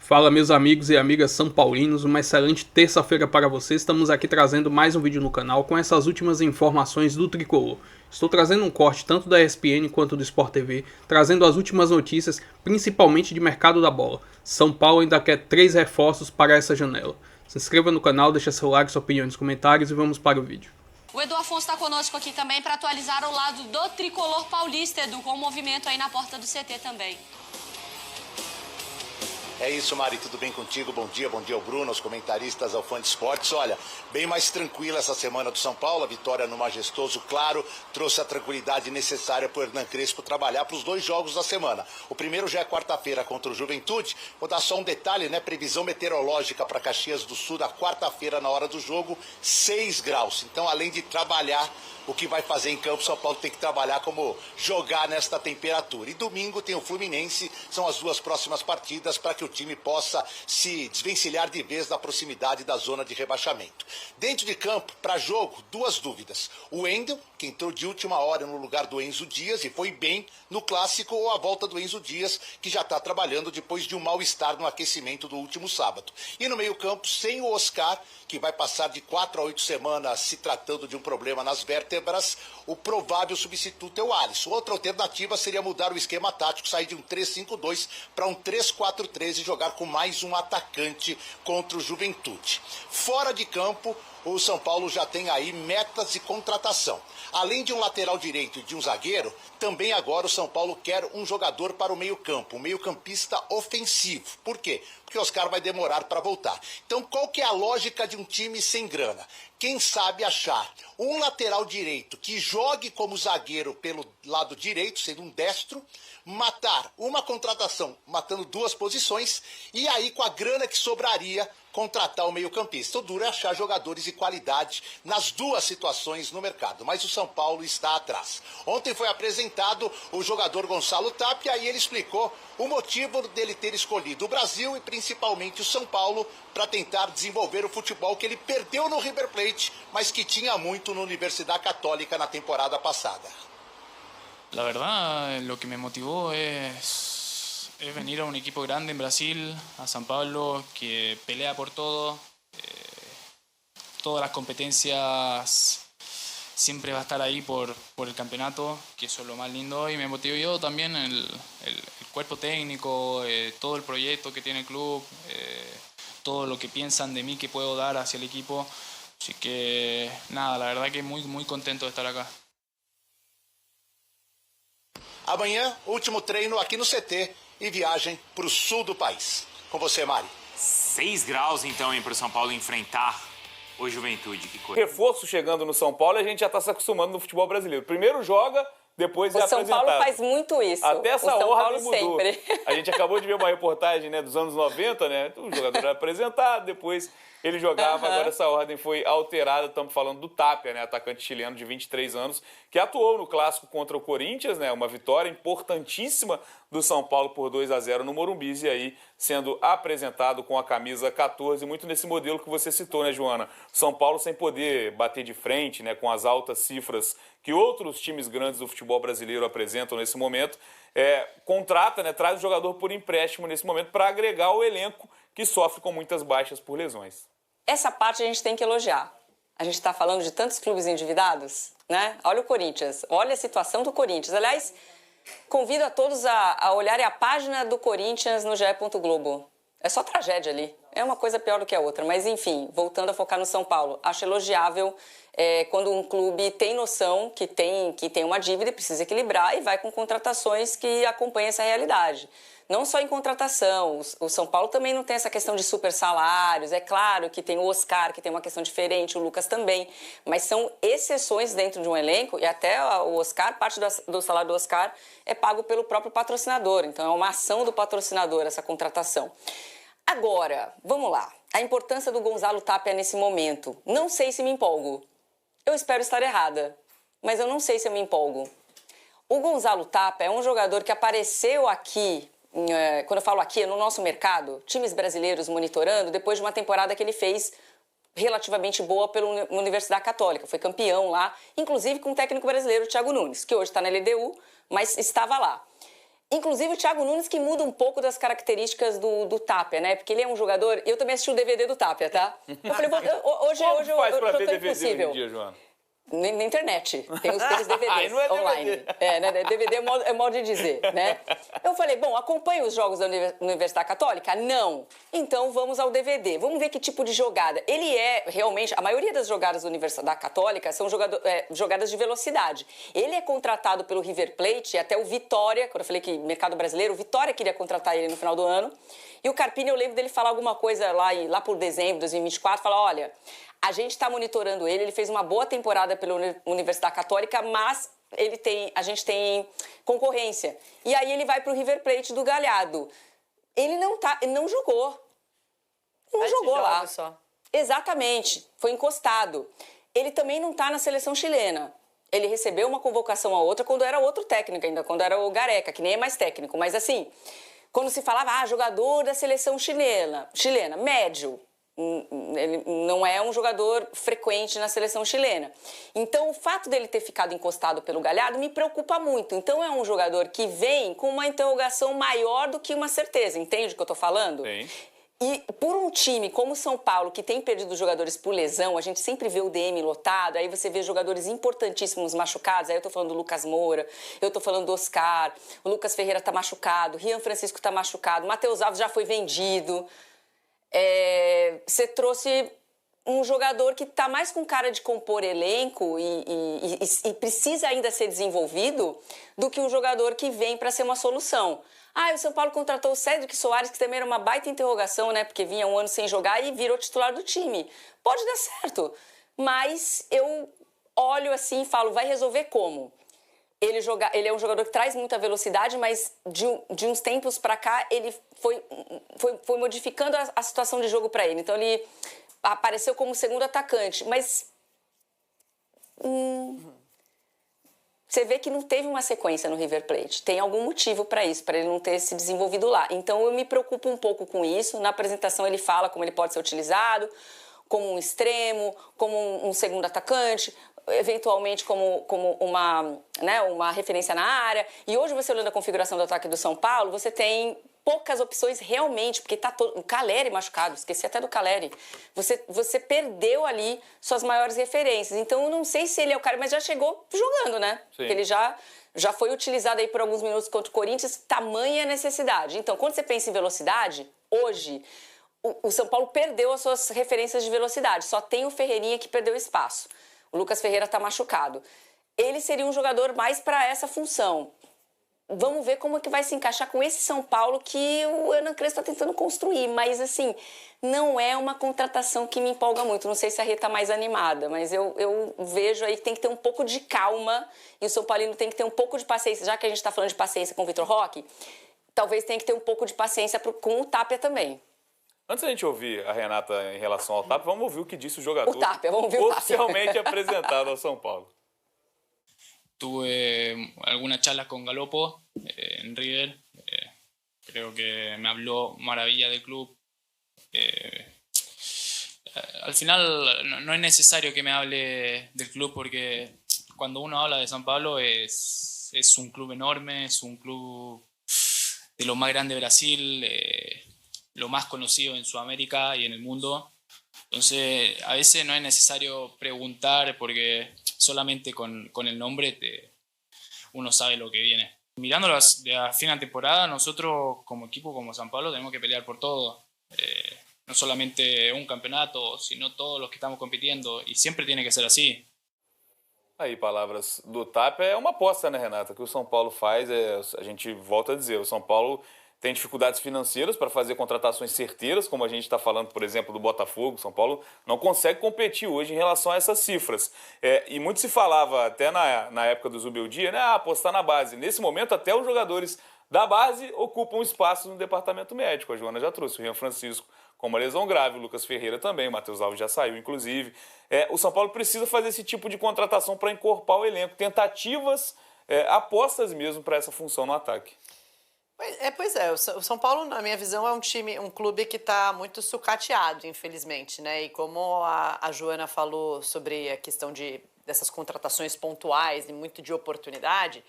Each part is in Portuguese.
Fala, meus amigos e amigas são paulinos, uma excelente terça-feira para vocês. Estamos aqui trazendo mais um vídeo no canal com essas últimas informações do Tricolor. Estou trazendo um corte tanto da ESPN quanto do Sport TV, trazendo as últimas notícias, principalmente de mercado da bola. São Paulo ainda quer 3 reforços para essa janela. Se inscreva no canal, deixa seu like, sua opinião nos comentários e vamos para o vídeo. O Edu Afonso está conosco aqui também para atualizar o lado do Tricolor paulista, Edu, com o movimento aí na porta do CT também. É isso, Mari, tudo bem contigo? Bom dia ao Bruno, aos comentaristas, ao fã de esportes. Olha, bem mais tranquila essa semana do São Paulo, a vitória no Majestoso, claro, trouxe a tranquilidade necessária para o Hernan Crespo trabalhar para os 2 jogos da semana. O primeiro já é quarta-feira contra o Juventude. Vou dar só um detalhe, né? Previsão meteorológica para Caxias do Sul, na quarta-feira, na hora do jogo, 6 graus. Então, além de trabalhar o que vai fazer em campo, São Paulo tem que trabalhar como jogar nesta temperatura. E domingo tem o Fluminense, são as 2 próximas partidas para que o time possa se desvencilhar de vez da proximidade da zona de rebaixamento. Dentro de campo, para jogo, 2 dúvidas. O Wendel, que entrou de última hora no lugar do Enzo Dias e foi bem no clássico, ou a volta do Enzo Dias, que já está trabalhando depois de um mal-estar no aquecimento do último sábado. E no meio-campo, sem o Oscar, que vai passar de 4 a 8 semanas se tratando de um problema nas vértebras, o provável substituto é o Alisson. Outra alternativa seria mudar o esquema tático, sair de um 3-5-2 para um 3-4-3 e jogar com mais um atacante contra o Juventude. Fora de campo, o São Paulo já tem aí metas de contratação. Além de um lateral direito e de um zagueiro, também agora o São Paulo quer um jogador para o meio-campo, um meio-campista ofensivo. Por quê? Porque o Oscar vai demorar para voltar. Então, qual que é a lógica de um time sem grana? Quem sabe achar um lateral direito que jogue como zagueiro pelo lado direito, sendo um destro, matar uma contratação, matando 2 posições, e aí com a grana que sobraria, contratar o meio-campista. O duro é achar jogadores de qualidade nas 2 situações no mercado, mas o São Paulo está atrás. Ontem foi apresentado o jogador Gonçalo Tapia e ele explicou o motivo dele ter escolhido o Brasil e principalmente o São Paulo para tentar desenvolver o futebol que ele perdeu no River Plate, mas que tinha muito na Universidade Católica na temporada passada. La verdad, lo que me motivó es venir a un equipo grande en Brasil, a San Pablo, que pelea por todo. Todas las competencias siempre va a estar ahí por el campeonato, que eso es lo más lindo. Y me motivó también el cuerpo técnico, todo el proyecto que tiene el club, todo lo que piensan de mí que puedo dar hacia el equipo. Así que nada, la verdad que muy contento de estar acá. Amanhã, último treino aqui no CT e viagem para o sul do país. Com você, Mari. 6 graus, então, para o São Paulo enfrentar o Juventude. Que coisa. Reforço chegando no São Paulo e a gente já está se acostumando no futebol brasileiro. Primeiro joga, depois é apresentado. O São Paulo faz muito isso. Até essa ordem mudou. Sempre. A gente acabou de ver uma reportagem, né, dos anos 90, né? O jogador era apresentado, depois ele jogava, agora essa ordem foi alterada. Estamos falando do Tapia, né, atacante chileno de 23 anos, que atuou no clássico contra o Corinthians, né, uma vitória importantíssima do São Paulo por 2-0 no Morumbi, e aí sendo apresentado com a camisa 14, muito nesse modelo que você citou, né, Joana? São Paulo sem poder bater de frente, né, com as altas cifras que outros times grandes do futebol brasileiro apresentam nesse momento, contrata, né, traz o jogador por empréstimo nesse momento para agregar o elenco que sofre com muitas baixas por lesões. Essa parte a gente tem que elogiar. A gente está falando de tantos clubes endividados, né? Olha o Corinthians, olha a situação do Corinthians. Aliás, convido a todos a olharem a página do Corinthians no GE. Globo. É só tragédia ali. É uma coisa pior do que a outra. Mas, enfim, voltando a focar no São Paulo, acho elogiável quando um clube tem noção que tem uma dívida e precisa equilibrar e vai com contratações que acompanhem essa realidade. Não só em contratação, o São Paulo também não tem essa questão de super salários. É claro que tem o Oscar, que tem uma questão diferente, o Lucas também, mas são exceções dentro de um elenco, e até o Oscar, parte do salário do Oscar é pago pelo próprio patrocinador, então é uma ação do patrocinador essa contratação. Agora, vamos lá, a importância do Gonçalo Tapia nesse momento. Não sei se me empolgo, eu espero estar errada, mas eu não sei se eu me empolgo. O Gonçalo Tapia é um jogador que apareceu aqui, quando eu falo aqui, é no nosso mercado, times brasileiros monitorando, depois de uma temporada que ele fez relativamente boa pela Universidade Católica. Foi campeão lá, inclusive com o técnico brasileiro, Thiago Nunes, que hoje está na LDU, mas estava lá. Inclusive o Thiago Nunes, que muda um pouco das características do Tapia, né? Porque ele é um jogador... Eu também assisti o DVD do Tapia, tá? Eu falei, hoje faz eu pra tô ver DVD impossível. hoje em dia, Joana? Na internet. Tem os DVDs não é online. DVD. Né? DVD é modo de dizer, né? Eu falei, bom, acompanha os jogos da Universidade Católica? Não. Então vamos ao DVD. Vamos ver que tipo de jogada. Ele é realmente... A maioria das jogadas da Universidade Católica são jogadas de velocidade. Ele é contratado pelo River Plate, até o Vitória, quando eu falei que mercado brasileiro, o Vitória queria contratar ele no final do ano. E o Carpini, eu lembro dele falar alguma coisa lá por dezembro de 2024, falar, olha... A gente está monitorando ele fez uma boa temporada pela Universidade Católica, mas a gente tem concorrência. E aí ele vai para o River Plate do Galhardo. Ele não jogou. Não jogou lá. Só. Exatamente, foi encostado. Ele também não está na seleção chilena. Ele recebeu uma convocação a outra quando era outro técnico ainda, quando era o Gareca, que nem é mais técnico. Mas assim, quando se falava, jogador da seleção chilena, médio. Ele não é um jogador frequente na seleção chilena. Então, o fato dele ter ficado encostado pelo Galhardo me preocupa muito. Então, é um jogador que vem com uma interrogação maior do que uma certeza. Entende o que eu tô falando? Sim. E por um time como o São Paulo, que tem perdido jogadores por lesão, a gente sempre vê o DM lotado, aí você vê jogadores importantíssimos machucados, aí eu tô falando do Lucas Moura, eu tô falando do Oscar, o Lucas Ferreira tá machucado, Rian Francisco tá machucado, Matheus Alves já foi vendido. Você trouxe um jogador que está mais com cara de compor elenco e precisa ainda ser desenvolvido do que um jogador que vem para ser uma solução. O São Paulo contratou o Cédric Soares, que também era uma baita interrogação, né? Porque vinha um ano sem jogar e virou titular do time. Pode dar certo, mas eu olho assim e falo, vai resolver como? Ele é um jogador que traz muita velocidade, mas de uns tempos para cá ele foi modificando a situação de jogo para ele. Então ele apareceu como segundo atacante, mas você vê que não teve uma sequência no River Plate. Tem algum motivo para isso, para ele não ter se desenvolvido lá. Então eu me preocupo um pouco com isso. Na apresentação ele fala como ele pode ser utilizado, como um extremo, como um segundo atacante, eventualmente como uma referência na área. E hoje, você olhando a configuração do ataque do São Paulo, você tem poucas opções realmente, porque tá o Caleri machucado, esqueci até do Caleri. Você perdeu ali suas maiores referências. Então, eu não sei se ele é o cara, mas já chegou jogando, né? Sim. Ele já foi utilizado aí por alguns minutos contra o Corinthians, tamanha necessidade. Então, quando você pensa em velocidade, hoje, o São Paulo perdeu as suas referências de velocidade. Só tem o Ferreirinha que perdeu espaço. O Lucas Ferreira está machucado. Ele seria um jogador mais para essa função. Vamos ver como é que vai se encaixar com esse São Paulo que o Hernan Crespo está tentando construir. Mas, assim, não é uma contratação que me empolga muito. Não sei se a Rê está mais animada, mas eu vejo aí que tem que ter um pouco de calma e o São Paulino tem que ter um pouco de paciência. Já que a gente está falando de paciência com o Vitor Roque, talvez tenha que ter um pouco de paciência com o Tapia também. Antes da gente ouvir a Renata em relação ao Tapia, vamos ouvir o que disse o jogador. O Tapia, vamos ouvir o Tapia. Oficialmente apresentado ao São Paulo. Tuve algunas charlas con Galopo en River. Creo que me habló maravilla del club. Al final no es necesario que me hable del club porque cuando uno habla de San Pablo es un club enorme, es un club de lo más grande de Brasil, lo más conocido en Sudamérica y en el mundo. Entonces, a veces no es necesario preguntar porque solamente con el nombre uno sabe lo que viene. Mirando de a fin de temporada, nosotros como equipo, como San Pablo, tenemos que pelear por todo. No solamente un campeonato, sino todos los que estamos compitiendo. Y siempre tiene que ser así. Aí, palavras do Tapia. É uma aposta, né, Renata? Que o São Paulo faz, a gente volta a dizer, o São Paulo tem dificuldades financeiras para fazer contratações certeiras, como a gente está falando, por exemplo, do Botafogo. São Paulo não consegue competir hoje em relação a essas cifras. E muito se falava, até na época do Zubeldia, né, apostar na base. Nesse momento, até os jogadores da base ocupam espaço no departamento médico. A Joana já trouxe o Rian Francisco com uma lesão grave, o Lucas Ferreira também, o Matheus Alves já saiu, inclusive. O São Paulo precisa fazer esse tipo de contratação para encorpar o elenco. Tentativas, apostas mesmo para essa função no ataque. Pois é, o São Paulo, na minha visão, é um clube que está muito sucateado, infelizmente, né? E como a Joana falou sobre a questão dessas contratações pontuais e muito de oportunidade,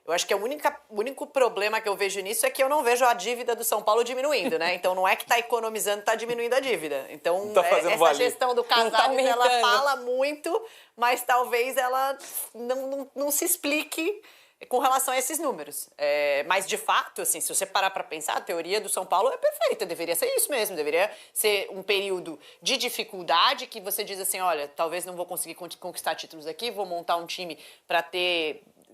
Eu acho que o único problema que eu vejo nisso é que eu não vejo a dívida do São Paulo diminuindo, né? Então não é que tá economizando, tá diminuindo a dívida. Então essa gestão do Casares, ela fala muito, mas talvez ela não se explique com relação a esses números. Mas, de fato, assim, se você parar para pensar, a teoria do São Paulo é perfeita, deveria ser isso mesmo, deveria ser um período de dificuldade que você diz assim, olha, talvez não vou conseguir conquistar títulos aqui, vou montar um time para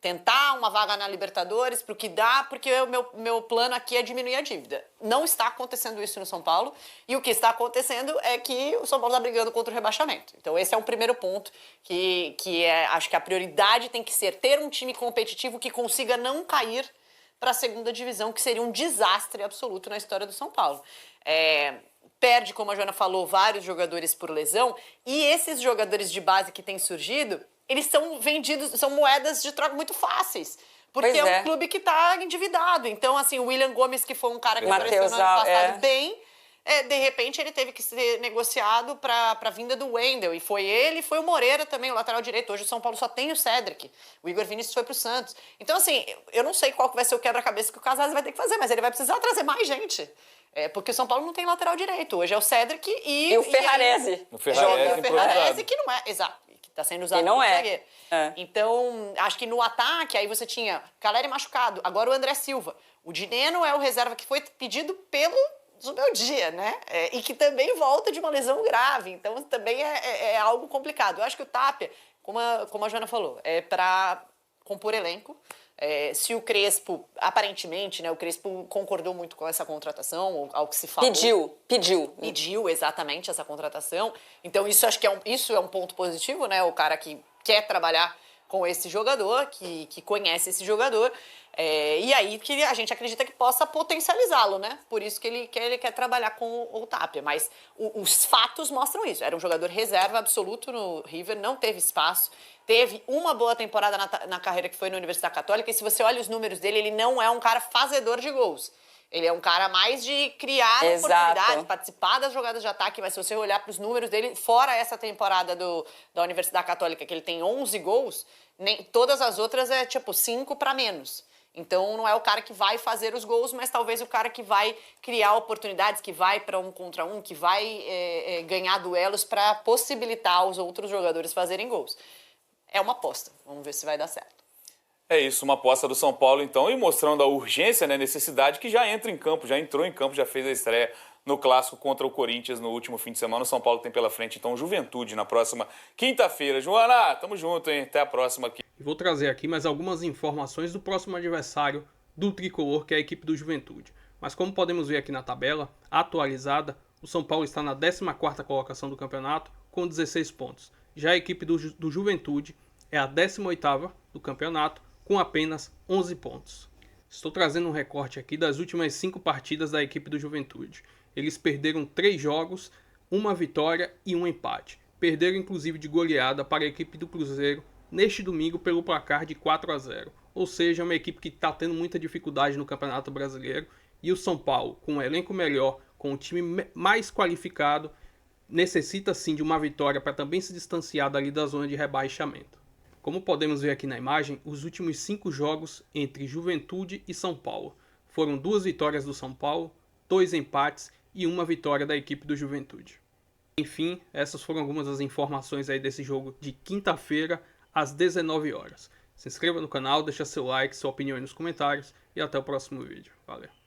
tentar uma vaga na Libertadores, pro que dá, porque o meu plano aqui é diminuir a dívida. Não está acontecendo isso no São Paulo, e o que está acontecendo é que o São Paulo está brigando contra o rebaixamento. Então esse é um primeiro ponto, que acho que a prioridade tem que ser ter um time competitivo que consiga não cair para a segunda divisão, que seria um desastre absoluto na história do São Paulo. Perde, como a Joana falou, vários jogadores por lesão, e esses jogadores de base que têm surgido, eles são vendidos, são moedas de troca muito fáceis. Porque é um clube que está endividado. Então, assim, o William Gomes, que foi um cara que apareceu no ano passado bem, de repente ele teve que ser negociado para a vinda do Wendel. E foi o Moreira também, o lateral direito. Hoje o São Paulo só tem o Cedric. O Igor Vinícius foi para o Santos. Então, assim, eu não sei qual que vai ser o quebra-cabeça que o Casares vai ter que fazer, mas ele vai precisar trazer mais gente. Porque o São Paulo não tem lateral direito. Hoje é o Cedric e o Ferrarese. O Ferrarese, que não é, exato. Está sendo usado como zagueiro. Então, acho que no ataque, aí você tinha Caleri machucado, agora o André Silva. O Dineno é o reserva que foi pedido pelo Zubeldia, né? E que também volta de uma lesão grave. Então, também é algo complicado. Eu acho que o Tapia, como a Joana falou, é para compor elenco. Se o Crespo, aparentemente, né, o Crespo concordou muito com essa contratação, ao que se falou. Pediu exatamente essa contratação. Então, isso acho que é um ponto positivo, né? O cara que quer trabalhar com esse jogador, que conhece esse jogador, e aí que a gente acredita que possa potencializá-lo, né? Por isso que ele quer trabalhar com o Tapia. Mas os fatos mostram isso. Era um jogador reserva absoluto no River, não teve espaço. Teve uma boa temporada na carreira que foi na Universidade Católica, e se você olha os números dele, ele não é um cara fazedor de gols. Ele é um cara mais de criar oportunidades, participar das jogadas de ataque, mas se você olhar para os números dele, fora essa temporada da Universidade Católica, que ele tem 11 gols, todas as outras é tipo 5 para menos. Então não é o cara que vai fazer os gols, mas talvez o cara que vai criar oportunidades, que vai para 1 contra 1, que vai ganhar duelos para possibilitar os outros jogadores fazerem gols. É uma aposta, vamos ver se vai dar certo. É isso, uma aposta do São Paulo, então, e mostrando a urgência, né, necessidade, que já entrou em campo, já fez a estreia no Clássico contra o Corinthians no último fim de semana. O São Paulo tem pela frente, então, Juventude na próxima quinta-feira. Joana, tamo junto, hein? Até a próxima aqui. Vou trazer aqui mais algumas informações do próximo adversário do Tricolor, que é a equipe do Juventude. Mas como podemos ver aqui na tabela atualizada, o São Paulo está na 14ª colocação do campeonato com 16 pontos. Já a equipe do Juventude é a 18ª do campeonato com apenas 11 pontos. Estou trazendo um recorte aqui das últimas 5 partidas da equipe do Juventude. Eles perderam 3 jogos, 1 vitória e 1 empate. Perderam inclusive de goleada para a equipe do Cruzeiro neste domingo pelo placar de 4-0. Ou seja, é uma equipe que está tendo muita dificuldade no Campeonato Brasileiro. E o São Paulo, com um elenco melhor, com um time mais qualificado, necessita sim de uma vitória para também se distanciar dali da zona de rebaixamento. Como podemos ver aqui na imagem, os últimos 5 jogos entre Juventude e São Paulo foram 2 vitórias do São Paulo, 2 empates e 1 vitória da equipe do Juventude. Enfim, essas foram algumas das informações aí desse jogo de quinta-feira às 19 horas. Se inscreva no canal, deixa seu like, sua opinião aí nos comentários e até o próximo vídeo. Valeu!